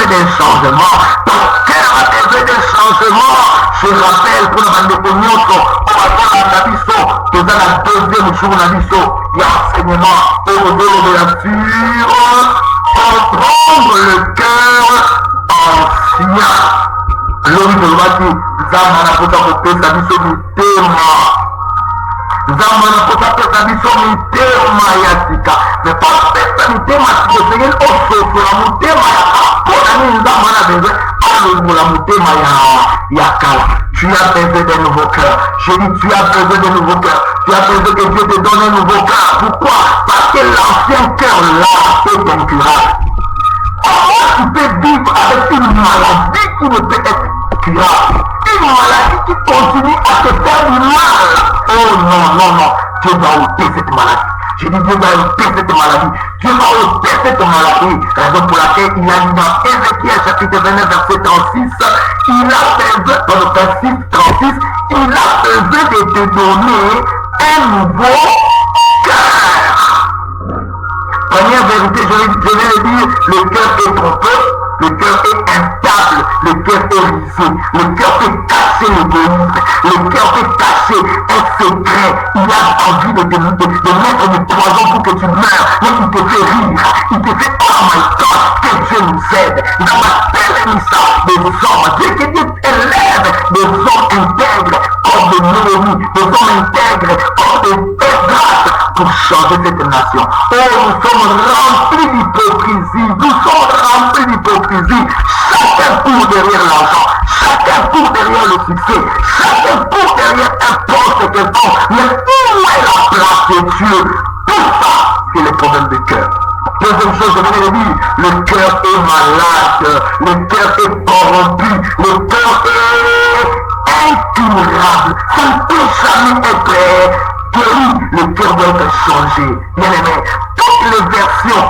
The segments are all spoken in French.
d'un changement. Ton cœur a besoin d'un changement. Je rappelle pour la bande de Nyonso, on va faire la mission, que dans la deuxième jour de la mission, il y a enseignement au dos de la fure, comprendre le cœur ancien. L'homme de l'ouati, Zamana Pota Pota mission du thème. Zamana Pota Pota mission du thème Yatika. Mais pas peut-être du thème Yatika, c'est une autre chose, la thème Yatika. Pour la Zamana besoin, la thème Yakala. Tu as besoin d'un nouveau cœur. Je dis, tu as besoin d'un nouveau cœur. Tu as besoin que Dieu te donne un nouveau cœur. Pourquoi? Parce que l'ancien cœur là est incurable. Comment tu peux vivre avec une maladie qui ne peut être curable? Une maladie qui continue à te faire du mal. Oh non, non, non. Dieu va ôter cette maladie. Je dis, Dieu va ôter cette maladie. Dieu va ôter cette maladie. Raison pour laquelle il a dit dans Ézéchiel chapitre 29 verset 36, il a besoin, dans le verset 36, il a besoin de te donner un nouveau cœur. Première vérité, je vais le dire, le cœur est trompeux, le cœur est instable, le cœur est risé, le cœur peut cacher l'égoïsme, le cœur peut cacher un secret. Il a envie de mettre du poison pour que tu meurs, mais il te fait rire, il te fait oh my God, que Dieu nous aide. Dans ma telle émission, des hommes, Dieu que Dieu élève des hommes intègres comme de Néhémie, des hommes intègres comme de Esdras pour changer cette nation. Oh, nous sommes remplis d'hypocrisie, nous sommes remplis d'hypocrisie. Chacun court derrière l'argent, chacun court derrière le succès, chacun court derrière un poste quelconque. Mais où est la place de Dieu? Tout ça, c'est le problème du cœur. Deuxième chose, je vais le dire, le cœur est malade, le cœur est corrompu, le cœur est incurable. Ça ne peut jamais être guéri, le cœur doit être changé. Bien aimé, toutes les versions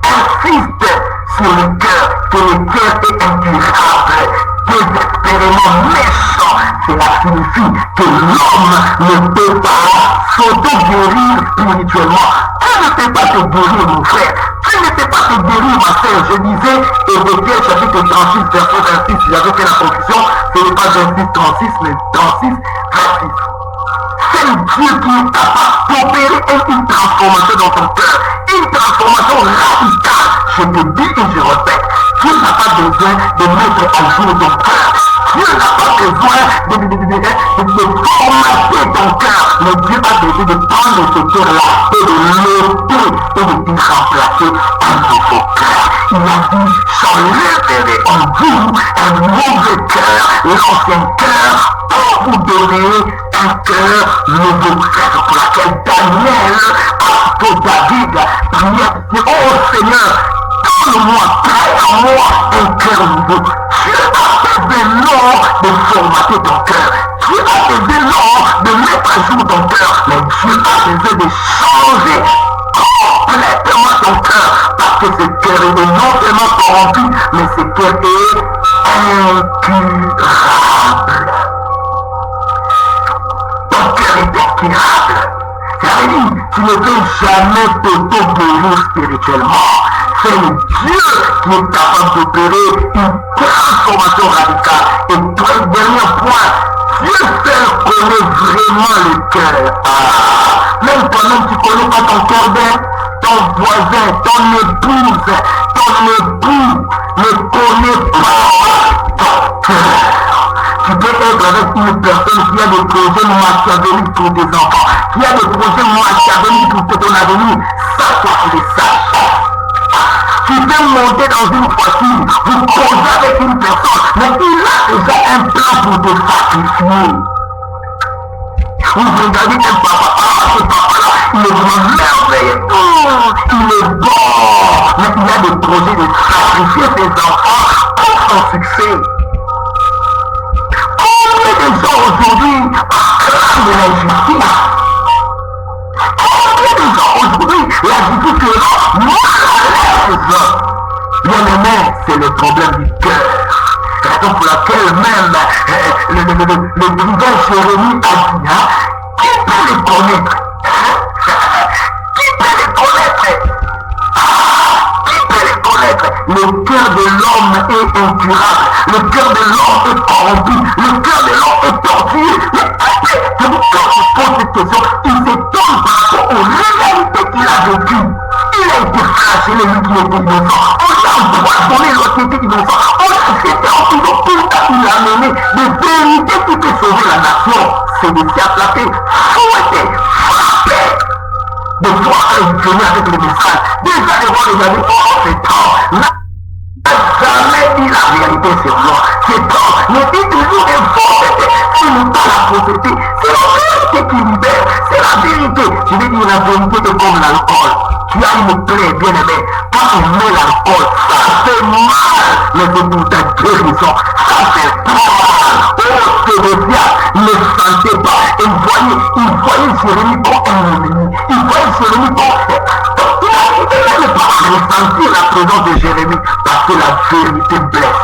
insistent sur le cœur, que le cœur est incurable, désespérément méchant. Cela signifie que l'homme ne peut pas s'auto-guérir spirituellement. Tu ne peux pas te guérir, mon frère. Tu ne peux pas te guérir, ma soeur. Je disais, Ézéchiel chapitre 36, verset 26, j'avais fait la conclusion, ce n'est pas 26, 36, mais 36, 26. C'est Dieu qui est capable d'opérer une transformation dans ton cœur. Une transformation radicale. Je te dis et je répète, Dieu n'a pas besoin de mettre à jour ton cœur. Dieu n'a pas besoin de formater ton cœur. Mais Dieu a besoin de prendre ce cœur-là et de l'ôter et de te remplacer un nouveau cœur. Il a dit, j'enlèverai en vous un mauvais cœur, l'ancien cœur, pour vous donner un cœur nouveau. C'est pour laquelle Daniel, pour David, priait, oh Seigneur, donne-moi, crée en moi un cœur nouveau. Dieu a besoin de formater ton cœur. Dieu a besoin de mettre à jour ton cœur. Mais Dieu a besoin de changer complètement ton cœur. Parce que ce cœur est non seulement corrompu, mais ce cœur est incurable. Ton cœur est incurable. Ça veut dire, tu ne peux jamais t'auto-guérir spirituellement. C'est Dieu qui est capable d'opérer une transformation radicale. Et dernier point, Dieu seul connaît vraiment le cœur. Même toi-même, tu connais pas ton cœur bien, ton voisin, ton épouse, ton époux ne connaît pas ton cœur. Tu peux être avec une personne qui a des projets machiavéliques pour tes enfants, qui a des projets machiavéliques pour ton avenir, ça, toi, tu le saches. Tu peux monter dans une voiture, vous causez avec une personne, mais il a déjà un plan pour te sacrifier. Vous regardez un papa, ce papa-là, il est vraiment merveilleux, il est bon, mais il a des projets de sacrifier ses enfants pour son succès. Combien de gens aujourd'hui craignent de l'injustice? Combien de gens aujourd'hui la justice est mal à l'aise? Bien aimé, c'est le problème du cœur. Raison pour laquelle même le brigand Jérémie a dit, qui peut les connaître? Qui peut les connaître? Qui peut les connaître? Les le cœur de l'homme est incurable, le cœur de l'homme est corrompu, le cœur de l'homme est tortueux. Mais après, quand tu poses cette question, il s'étonne par rapport aux réalités qu'il a vécues. Il a été flagellé, lui qui était innocent. On a empoisonné l'autre qui était innocent. On a jeté en prison. Tout ça, il a mené des vérités qui peut sauver la nation. C'est de s'y attraper, fouetté, frappé. De voir un venir avec le message. Déjà, les gens les avaient, oh, c'est temps. Jamais dit la vérité sur moi. C'est temps. Mais dit toujours des faussetés. Ce n'est pas la fausseté. C'est la vérité qui libère. C'est la vérité. Je vais dire la vérité est comme l'alcool. Tu as une plaie, bien aimé. Quand on met l'alcool, ça fait mal. Mais c'est pour ta guérison. Ça fait pas mal. Oh, c'est le diable. Ne sentez pas. Et il voyait Jérémie comme un ennemi. Il voyait Jérémie comme... Il ne peut pas ressentir la présence de Jérémie parce que la vérité blesse.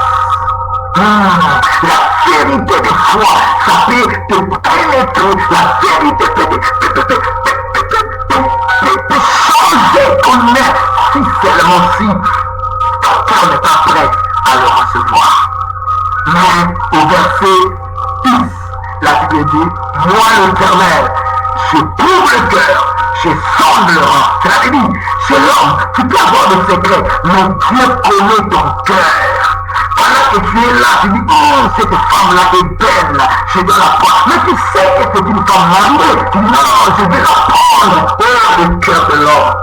La vérité de foi, ça peut te pénétrer. La vérité peut changer ton être si seulement si ton cœur n'est pas prêt à le recevoir. Mais au verset 10, la Bible dit, moi l'Éternel, je prouve le cœur, je sonde le rang. C'est la Bible. Chez l'homme, tu peux avoir des secrets, mais Dieu connaît ton cœur. Pendant que tu es là, tu dis, oh, cette femme-là est belle, je dois la prendre. Mais tu sais que c'est une femme mariée. Tu dis, non, je vais la prendre. Oh, le cœur de l'homme.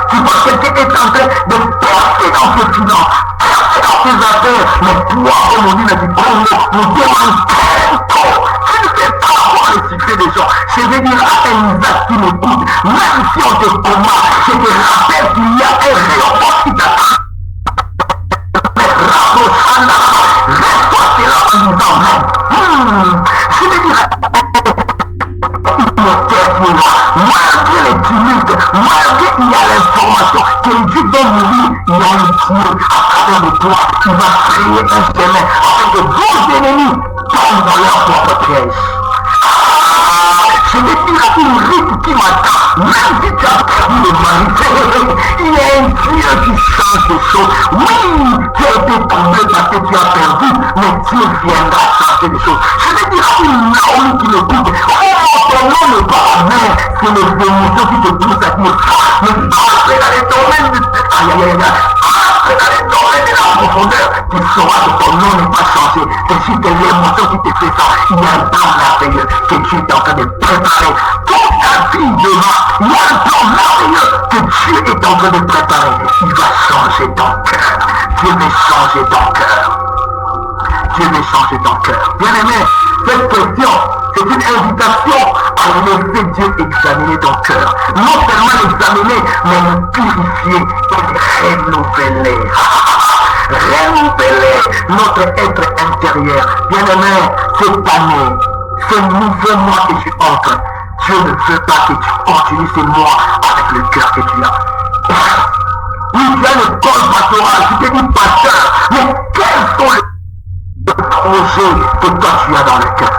Tu vois, quelqu'un est en train de percer dans ses finances, percer dans ses affaires. Mais toi, comme on dit dans du Congo, nous demandons trop. Tu ne sais pas voir le succès des gens. Je vais dire à un Isaac qui m'écoute, même si on te combat, je te rappelle qu'il y a un réoport qui t'attend. Reste-toi là en disant même. Je vais dire malgré les tumultes, malgré qu'il y a l'information que Dieu va mourir, il y a un Dieu à travers de toi qui va créer un chemin afin que vos ennemis tombent dans leur propre piège. Je vais dire à une rite qui m'attend, même si tu as perdu le mari, il y a un Dieu qui change les choses. Oui, tu as été tombé parce que tu as perdu, mais Dieu viendra changer les choses. Je vais dire à une Naomi qui m'écoute, oh, ton nom n'est pas amer, c'est les émotions qui te poussent à dire, mais entre dans les domaines de... Aïe, aïe, aïe, entre dans les domaines de la profondeur, tu sauras que ton nom n'est pas changé. C'est juste l'émotion qui te fait ça. Il y a un plan merveilleux que Dieu est en train de préparer. Toute ta vie demain, il y a un plan merveilleux que Dieu est en train de préparer. Il va changer ton cœur. Dieu va changer ton cœur. Dieu va changer ton cœur. Bien aimé, cette question, c'est une invitation à laisser Dieu examiner ton cœur. Non seulement l'examiner, mais le purifier et le renouveler. Renouveler notre être intérieur. Bien aimé, cette année, ce nouveau mois que tu entres, Dieu ne veut pas que tu continues ce mois avec le cœur que tu as. Oui, tu as le col pastoral, tu te dis pasteur, mais quels sont les projets que toi tu as dans le cœur?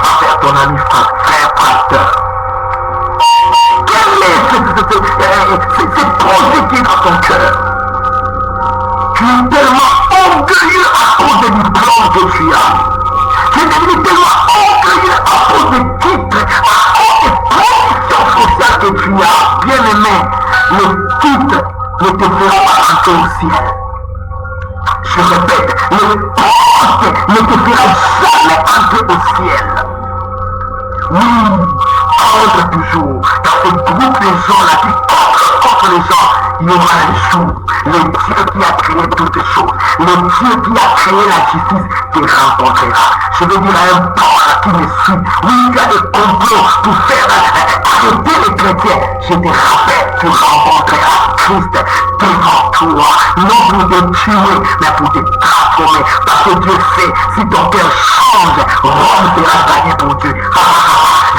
Avec ton ami frère pasteur. Quel est ce projet qui est dans ton cœur? Tu es tellement orgueilleux à cause des diplômes que tu as. Tu es devenu tellement orgueilleux à cause des titres, à cause des positions sociales que tu as. Bien aimé, le titre ne te fera pas entrer au ciel. Je répète, le poste ne te fera jamais entrer au ciel. Oui, entre toujours dans ce groupe de gens-là qui contre les gens, il y aura un jour, le Dieu qui a créé toutes choses, le Dieu qui a créé la justice te rencontrera. Je veux dire à un pauvre qui me suit, oui, il y a des complots pour faire arrêter les chrétiens. Je te rappelle, tu rencontreras Christ devant toi, non pour te tuer, mais pour te transformer, parce que Dieu sait, si ton cœur change, Rome sera gagné pour Dieu.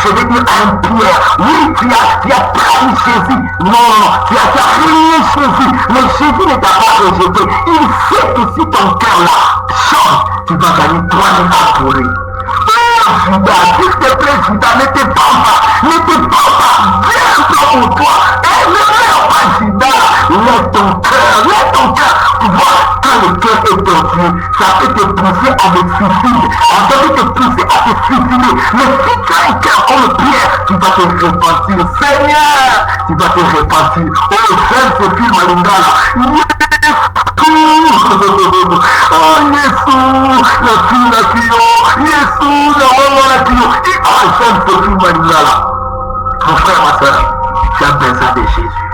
Je vais dire à un Pierre, oui, tu as trahi Jésus. Non, tu as trahi Jésus. Mais Jésus ne t'a pas rejeté. Il sait que si ton cœur là change, tu vas gagner toi-même pour lui. Oh, Judas, s'il te plaît, Judas, ne te parle pas. Ne te parle pas. Viens pour toi. Et ne meurs pas, Judas. Laisse ton cœur ça peut te pousser à des suicides, ça peut te pousser à te suicider. Mais si tu as un cœur comme le Pierre, tu vas te repentir. Seigneur, tu vas te repentir. Oh, j'aime ce film à Lingala. Oh, Yesu, la fille, la Kio, Yesu, la maman, la Kio. Oh, j'aime ce film à Lingala. Mon frère, ma soeur, tu as besoin de Jésus.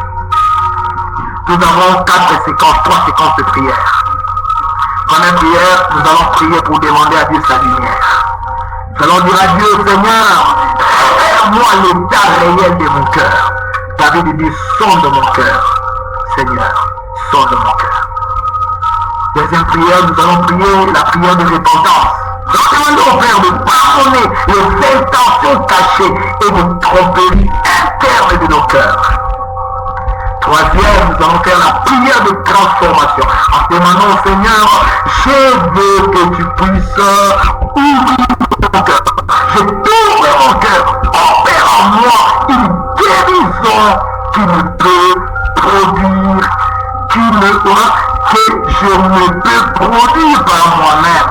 Nous avons 3 séquences de prière. Première prière, nous allons prier pour demander à Dieu sa lumière. Nous allons dire à Dieu, Seigneur, révèle-moi l'état réel de mon cœur. David dit, sonde mon cœur. Seigneur, sonde mon cœur. Deuxième prière, nous allons prier la prière de repentance. Nous demandons au Père de pardonner les intentions cachées et de tromperies internes de nos cœurs. Troisième, nous allons faire la prière de transformation. En demandant au Seigneur, je veux que tu puisses ouvrir mon cœur. Je t'ouvre mon cœur. Opère en moi une guérison qui me peut produire, que je ne peux produire par moi-même.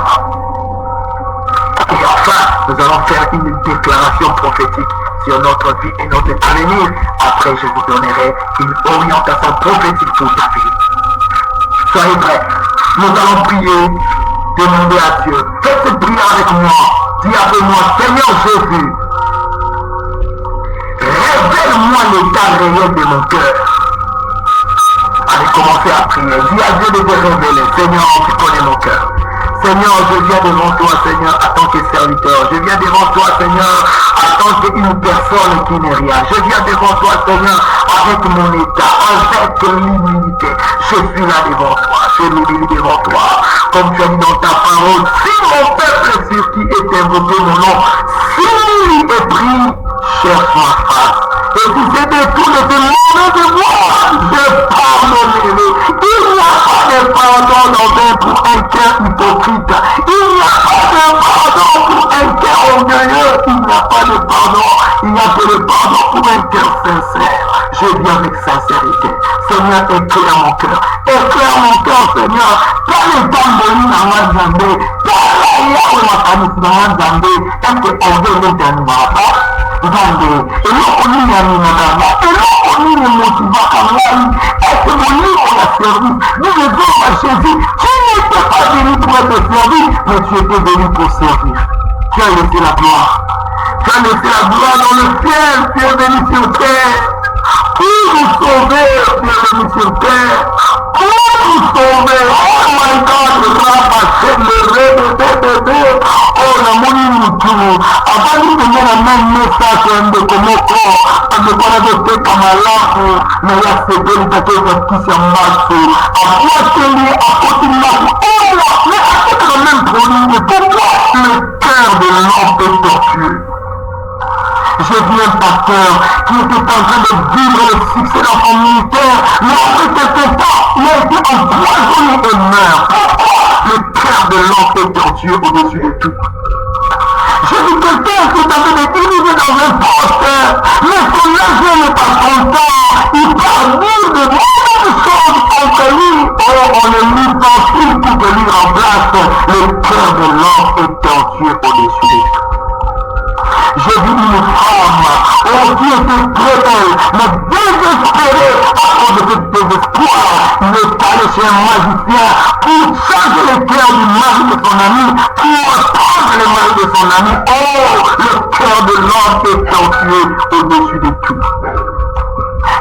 Et enfin, nous allons faire une déclaration prophétique sur notre vie et notre avenir. Après, je vous donnerai une orientation prophétique pour ta vie. Soyez prêts. Nous allons prier, demander à Dieu. Faites cette prière avec moi. Dis avec moi, Seigneur Jésus, révèle-moi l'état réel de mon cœur. Allez, commencez à prier. Dis à Dieu de te révéler. Seigneur, tu connais mon cœur. Seigneur, je viens devant toi, Seigneur, en tant que serviteur. Je viens devant toi, Seigneur, en tant qu'une personne qui n'est rien. Je viens devant toi, Seigneur, avec mon état, avec l'humilité. Je suis là devant toi, je m'humilie devant toi. Comme tu as dit dans ta parole, si mon peuple sur qui est invoqué mon nom, s'humilie et prie, cherche ma face. Et si c'est de tout le démon de moi, je pardonnerai. Il n'y a pas de pardon pour un cœur hypocrite. Il n'y a pas de pardon pour un cœur orgueilleux. Il n'y a pas de pardon. Il n'y a que le pardon pour un cœur sincère. Je viens avec sincérité. Seigneur, éclaire mon cœur. Éclaire mon cœur, Seigneur. Quel est ton bonheur dans ma Zambé? Quel est ton dans ma Zambé? Est-ce que on veut le dernier Zambé? Et nous, on y a mis madame. Et nous, on y a motivé à moi. Est-ce que mon livre a servi? Nous, les hommes à Jésus, tu n'étais pas venu pour être servi, mais tu étais venu pour servir. Tu as laissé la gloire. Tu as laissé la gloire dans le ciel. Tu es venu sur terre. Pour nous sauver, tu es venu sur terre. Pour nous sauver. Oh my God, oh, la moni mutu. Avant de venir à même message de Komoko, de quoi la vérité comme un lampe, mais là c'est bien de qui s'est marché. À quoi c'est lié, à côté de la oh là, mais à côté de même produit, pourquoi le cœur de l'homme est tortueux? J'ai vu un pasteur qui était en train de vivre le succès dans son ministère, mais après quelques temps, il a été empoisonné et meurt. Pourquoi le cœur de l'homme est tortueux au-dessus de tout? J'ai vu quelqu'un qui est en train de diriger dans un poste, mais son argent n'est pas content. Il parle de mauvaises choses contre lui. Oh, on est mis en tout pour que lui remplace. Le cœur de l'homme est tortueux au-dessus de tout. J'ai vu une femme qui était très belle, mais désespérée à cause de ce désespoir. Il est allé chez un magicien pour changer le cœur du mari de son ami, pour prendre le mari de son ami. Oh, le cœur de l'homme est tortueux au-dessus de tout.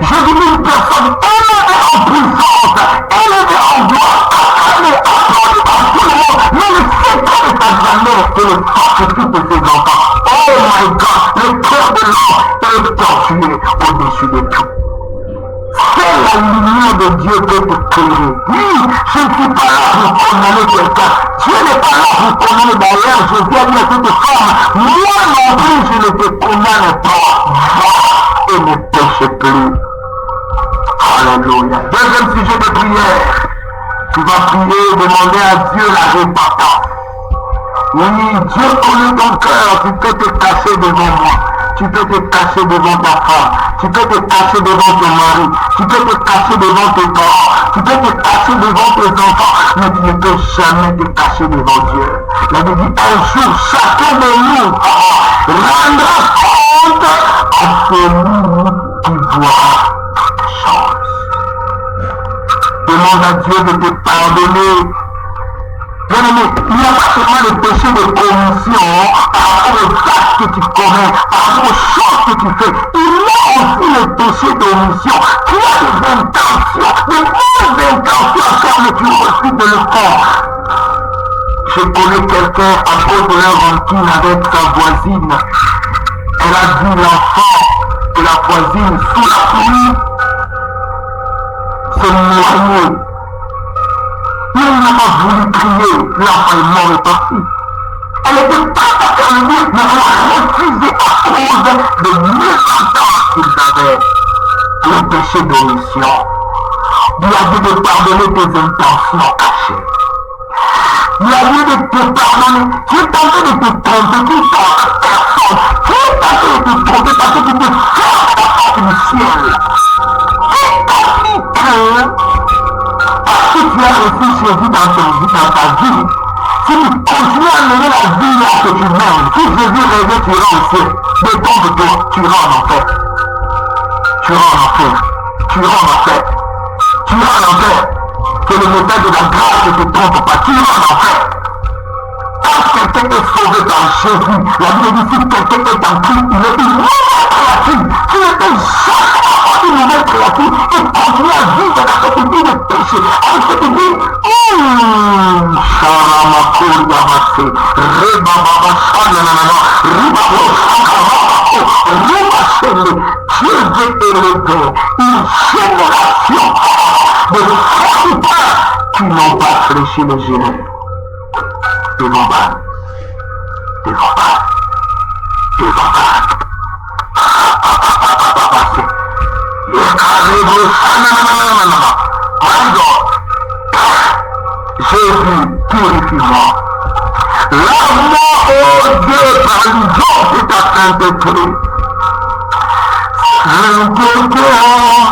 J'ai vu une personne élevée en puissance, élevée en gloire, acclamée, applaudie par tout le monde, mais le secret de sa grand-mère, c'est le sacrifice de ses enfants. Oh my God, le cœur de l'homme est tortueux au-dessus de tout. C'est la lumière de Dieu qui peut t'éclairer. Oui, je ne suis pas là pour condamner quelqu'un. Dieu n'est pas là pour condamner. D'ailleurs, je viens dire à cette femme, moi non plus, je ne te condamne pas. Va et ne péche plus. Alléluia. Deuxième sujet de prière. Tu vas prier, demander à Dieu la repentance. Oui, Dieu connaît ton cœur. Tu peux te cacher devant moi. Tu peux te cacher devant ta femme. Tu peux te cacher devant ton mari. Tu peux te cacher devant tes parents. Tu peux te cacher devant tes enfants. Mais tu ne peux jamais te cacher devant Dieu. La Bible dit un jour, chacun de nous rendra compte à celui qui voit toutes choses. Demande à Dieu de te pardonner. Bien-aimé, il n'y a pas seulement le péché de commission par rapport aux actes que tu commets, par rapport aux choses que tu fais. Il y a aussi le péché d'omission. Tu as des intentions, des bonnes intentions à faire, mais tu refuses de le faire. Je connais quelqu'un à cause de leur rancune avec sa voisine. Elle a vu l'enfant de la voisine sous la pluie se noyer. Il n'a pas voulu crier, l'enfant est mort et parti. Elle était prête à faire le mieux, mais elle a refusé à cause de mésententes qu'ils avaient. Le péché d'omission. Dieu a dit de pardonner tes intentions cachées. Il a lieu de te pardonner. Tu es tenté de te tromper, tu trompes personne. Tu es tenté de te tromper parce que tu te fermes la porte du ciel. Et tandis que, parce que tu as reçu Jésus dans ta vie, si tu continues à mener la vie là que tu mènes, si Jésus revient, tu iras au ciel. De ton côté, tu iras en enfer. Tu iras en enfer. Tu iras en enfer. Tu iras en enfer. Que le message de la grâce ne te trompe pas, tu iras en enfer. Quand quelqu'un est sauvé par Jésus, la Bible dit si quelqu'un est en Christ, il est une nouvelle créature. Tu ne peux jamais une nouvelle créature et continuer à vivre dans cette vie de péché. Avec cette vie, Dieu veut élever une génération de serviteurs qui n'ont pas fléchi le genou. Devant Baal. Devant Baal. Devant Baal. Jésus, purifie-moi. Lave-moi, oh Dieu, par l'union de ta sainteté. Sainteté, ton nom.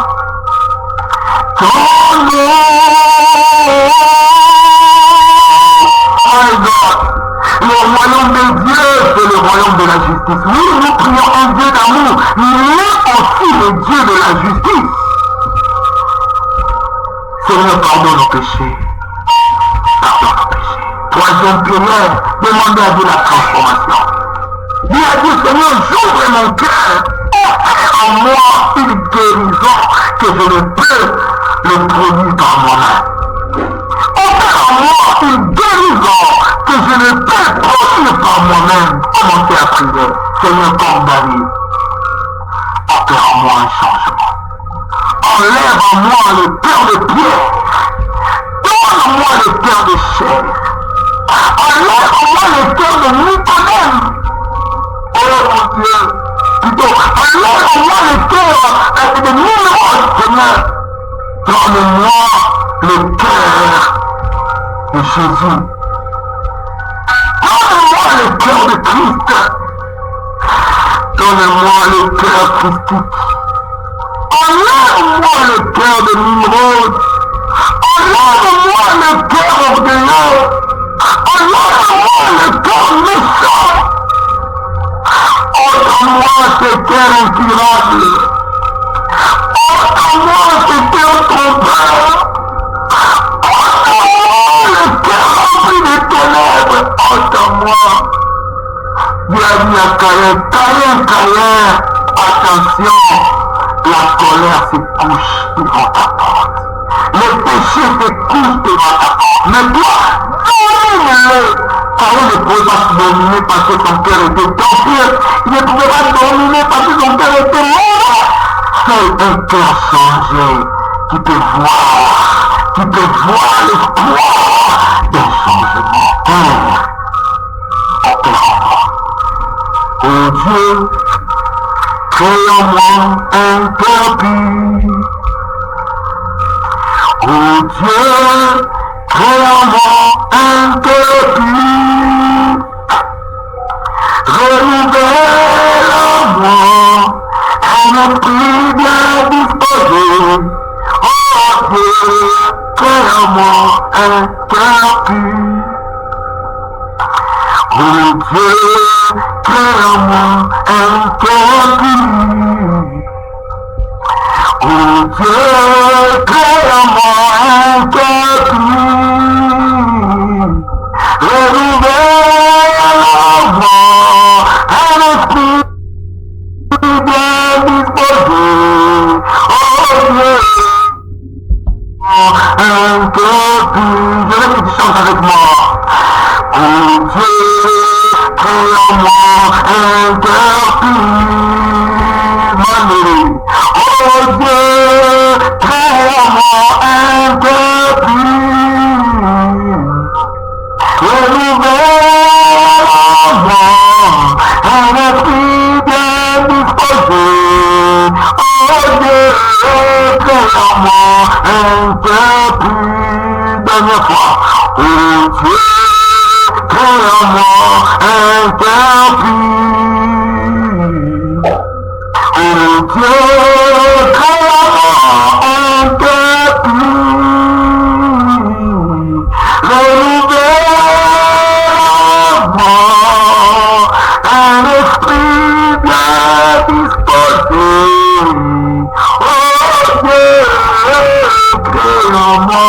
Le royaume de Dieu, c'est le royaume de la justice. Oui, nous prions un Dieu d'amour, mais aussi le Dieu de la justice. Seigneur, pardonne nos péchés. Pardonne nos péchés. Troisième prière, demandez à Dieu la transformation. Dis à Dieu, Seigneur, j'ouvre mon cœur. Opère en moi une guérison que je ne peux le produire par moi-même. Opère en moi une guérison que je ne peux produire par moi-même. Commencez à prier. Seigneur, comme David, opère en moi un changement. Enlève en moi le cœur de pierre. Donne-moi le cœur de chair. Enlève en moi le cœur de Nicodème. Oh mon Dieu. Plutôt, enlève en moi le cœur de Nimrod, Seigneur. Donne-moi le cœur de Jésus. Donne-moi le cœur de Christ. Donne-moi le cœur christique. Enlève-moi le cœur de Nimrod. Enlève-moi le cœur orgueilleux. Enlève-moi le cœur méchant. Ôte-moi ce cœur incurable. Ôte-moi ce cœur trompeur. Ôte-moi le cœur rempli de ténèbres. Ôte-moi. Dieu a dit à Caïn, Caïn, attention. La colère se couche devant ta porte. Le péché se couche devant ta porte. Mais toi, domine-le. Caïn ne pouvait pas se dominer parce que son cœur était torpille. Il ne pouvait pas dominer parce que son cœur était mort. Seul un cœur changé qui peut voir l'espoir d'un changement. Opère-moi. Oh Dieu, crée en moi un cœur pur. Oh Dieu, crée en moi un cœur pur. Renouvelle en moi un un esprit bien disposé. Oh Dieu, crée-moi un cœur pur. Oh Dieu, crée-moi un cœur pur. Oh Dieu, crée-moi un cœur pur. Renouvelle-moi un esprit bien disposé. Oh Dieu, un cœur pur. Je veux que tu chantes avec moi. Oh Dieu, crée-moi un cœur pur. Mané. Oh Dieu, crée-moi un cœur pur. Renouvelle-moi un esprit bien disposé. Oh Dieu, crée-moi un cœur pur. Dernière fois. Oh Dieu, crée-moi un cœur pur. Oh Dieu, crée-moi un cœur pur. Renouvelle-moi un esprit bien disposé. Oh Dieu, crée-moi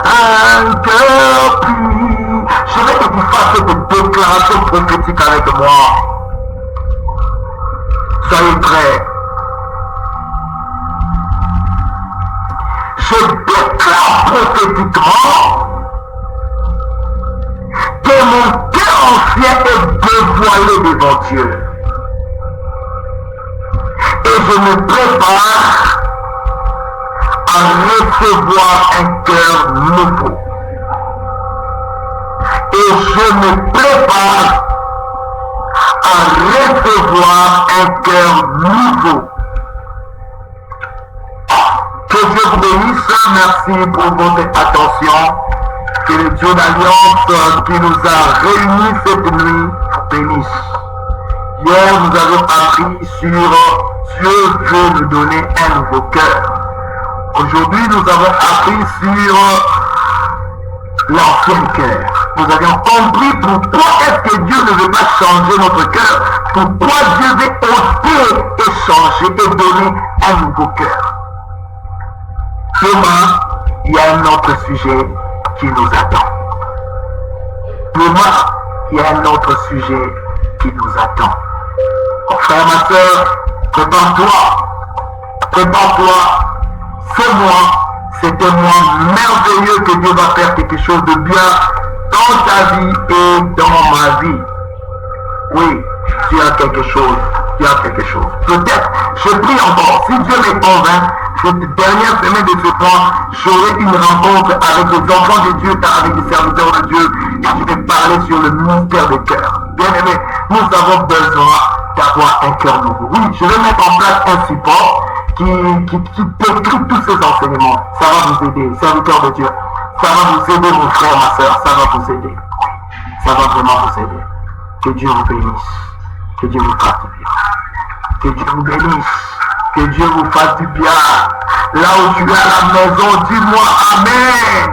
un cœur pur. Je vais que tu fasses cette déclaration prophétique avec moi. Soyez prêts. Je déclare prophétiquement que mon cœur ancien est dévoilé devant Dieu. Et je me prépare à recevoir un cœur nouveau. Et je me prépare à recevoir un cœur nouveau. Que Dieu vous bénisse. Merci pour votre attention. Que le Dieu d'Alliance qui nous a réunis cette nuit vous bénisse. Hier, nous avons appris sur Dieu veut nous donner un nouveau cœur. Aujourd'hui, nous avons appris sur l'ancien cœur. Nous avions compris pourquoi est-ce que Dieu ne veut pas changer notre cœur. Pourquoi Dieu veut ôter et changer et donner un nouveau cœur. Demain, il y a un autre sujet qui nous attend. Demain, il y a un autre sujet qui nous attend. Mon frère, ma soeur, prépare-toi. Prépare-toi. Ce mois, c'est un mois merveilleux que Dieu va faire quelque chose de bien dans ta vie et dans ma vie. Oui, tu as quelque chose. Tu as quelque chose. Peut-être, je prie encore, si Dieu me convainc, cette dernière semaine de ce mois, j'aurai une rencontre avec les enfants de Dieu, avec les serviteurs de Dieu, et je vais parler sur le mystère du cœur. Bien aimé, nous avons besoin d'avoir un cœur nouveau. Oui, je vais mettre en place un support qui décrit tous ces enseignements. Ça va vous aider, serviteurs de Dieu. Ça va vous aider, mon frère, ma soeur, ça va vous aider. Ça va vraiment vous aider. Que Dieu vous bénisse. Que Dieu vous fasse du bien. Que Dieu vous bénisse. Que Dieu vous fasse du bien. Là où tu es à la maison, dis-moi Amen.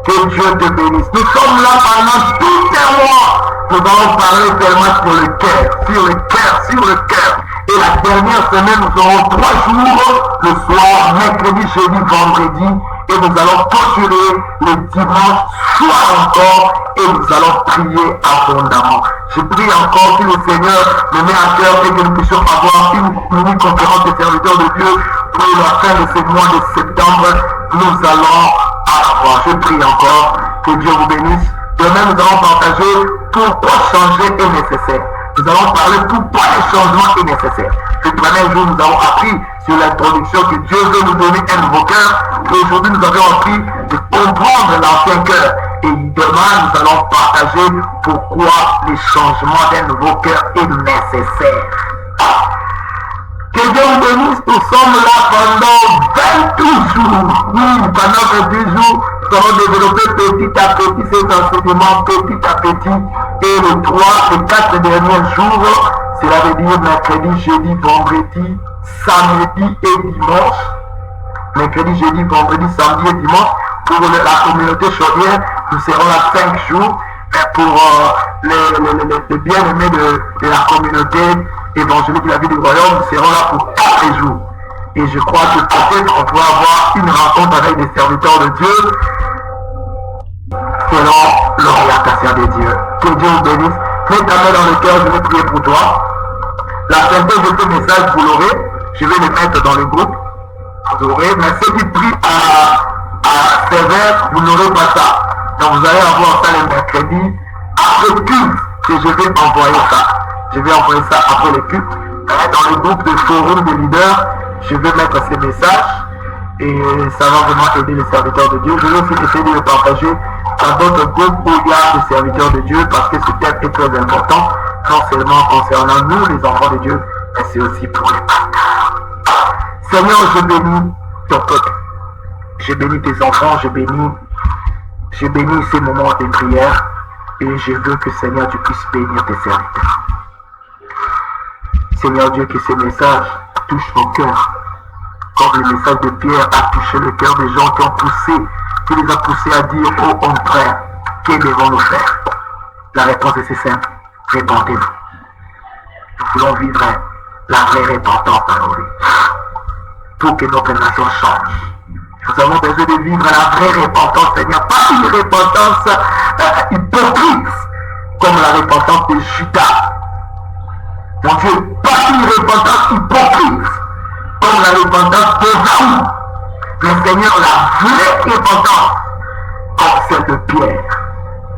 Que Dieu te bénisse. Nous sommes là pendant tout un mois. Nous allons parler seulement sur le cœur. Sur le cœur, sur le cœur. Et la dernière semaine, nous aurons 3 jours. Le soir, mercredi, jeudi, vendredi. Et nous allons continuer le dimanche soir encore. Et nous allons prier abondamment. Je prie encore que le Seigneur me met à cœur et que nous puissions avoir une conférence de serviteurs de Dieu pour la fin de ce mois de septembre. Nous allons avoir. Je prie encore que Dieu vous bénisse. Demain, nous allons partager pourquoi changer est nécessaire. Nous allons parler pourquoi le changement est nécessaire. Le premier jour, nous avons appris sur l'introduction que Dieu veut nous donner un nouveau cœur. Et aujourd'hui, nous avons appris de comprendre l'ancien cœur. Et demain, nous allons partager pourquoi le changement d'un nouveau cœur est nécessaire. Que Dieu vous bénisse, nous sommes là pendant 28 jours. Oui, pendant 28 jours, nous allons développer petit à petit ces enseignements, petit à petit. Et les 4 derniers jours, cela veut dire mercredi, jeudi, vendredi samedi et dimanche, mercredi, jeudi, vendredi, samedi et dimanche. Pour la communauté chaudière, nous serons là 5 jours. Mais pour les bien-aimés de la communauté évangélique de la vie du royaume, nous serons là pour 4 jours. Et je crois que peut-être on pourra avoir une rencontre avec des serviteurs de Dieu selon l'orientation de Dieu. Que Dieu vous bénisse. Mets ta main dans le cœur, je vais prier pour toi. La synthèse de ce message, vous l'aurez. Je vais le mettre dans le groupe. Vous l'aurez. Mais ceux qui prient à sévère, vous n'aurez pas ça. Donc vous allez avoir ça le mercredi après le culte que je vais envoyer ça. Je vais envoyer ça après le culte. Dans le groupe de forum de leaders, je vais mettre ces messages et ça va vraiment aider les serviteurs de Dieu. Je vais aussi essayer de le partager dans d'autres groupes où il y a des serviteurs de Dieu parce que ce thème est très important, non seulement concernant nous, les enfants de Dieu, mais c'est aussi pour les pasteurs. Seigneur, je bénis ton peuple. Je bénis tes enfants, je bénis ces moments de prière et je veux que Seigneur, tu puisses bénir tes serviteurs. Seigneur Dieu, que ces messages touchent nos cœurs, comme le message de Pierre a touché le cœur des gens qui les a poussés à dire, oh mon frère, que devons-nous faire? La réponse est si simple, répentez-vous. Nous voulons vivre la vraie repentance dans nos vies, pour que notre nation change. Nous avons besoin de vivre la vraie repentance, Seigneur, pas une repentance hypocrite, comme la repentance de Judas. Mon Dieu, pas une repentance hypocrite, comme la repentance d'Ésaü. Mais Seigneur, la vraie repentance, comme celle de Pierre,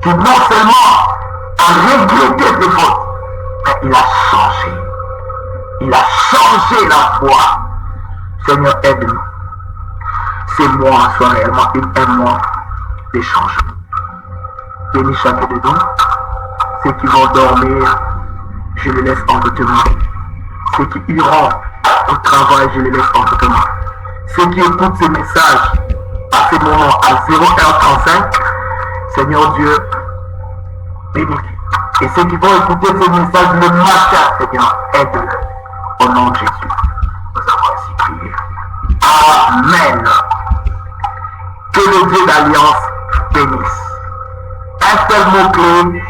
qui non seulement a regretté ses fautes, mais il a changé. Il a changé la foi. Seigneur, aide-nous. Ces mois soient réellement un mois de changement. Bénis chacun de nous. Ceux qui vont dormir, je les laisse entre tes mains. Ceux qui iront au travail, je les laisse entre tes mains. Ceux qui écoutent ces messages à ce moment, à 0h35, Seigneur Dieu, bénis. Et ceux qui vont écouter ces messages le matin, Seigneur, aide-le. Au nom de Jésus, nous avons ainsi prié. Amen. Que le Dieu d'Alliance bénisse. Un seul mot-clé.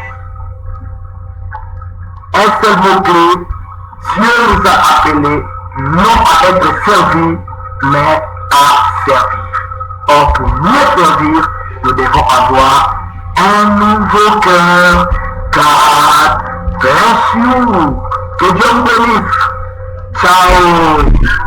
Dieu nous a appelés non à être servis, mais à servir. Or, pour mieux servir, nous devons avoir un nouveau cœur. God bless you. Que Dieu vous bénisse. Ciao.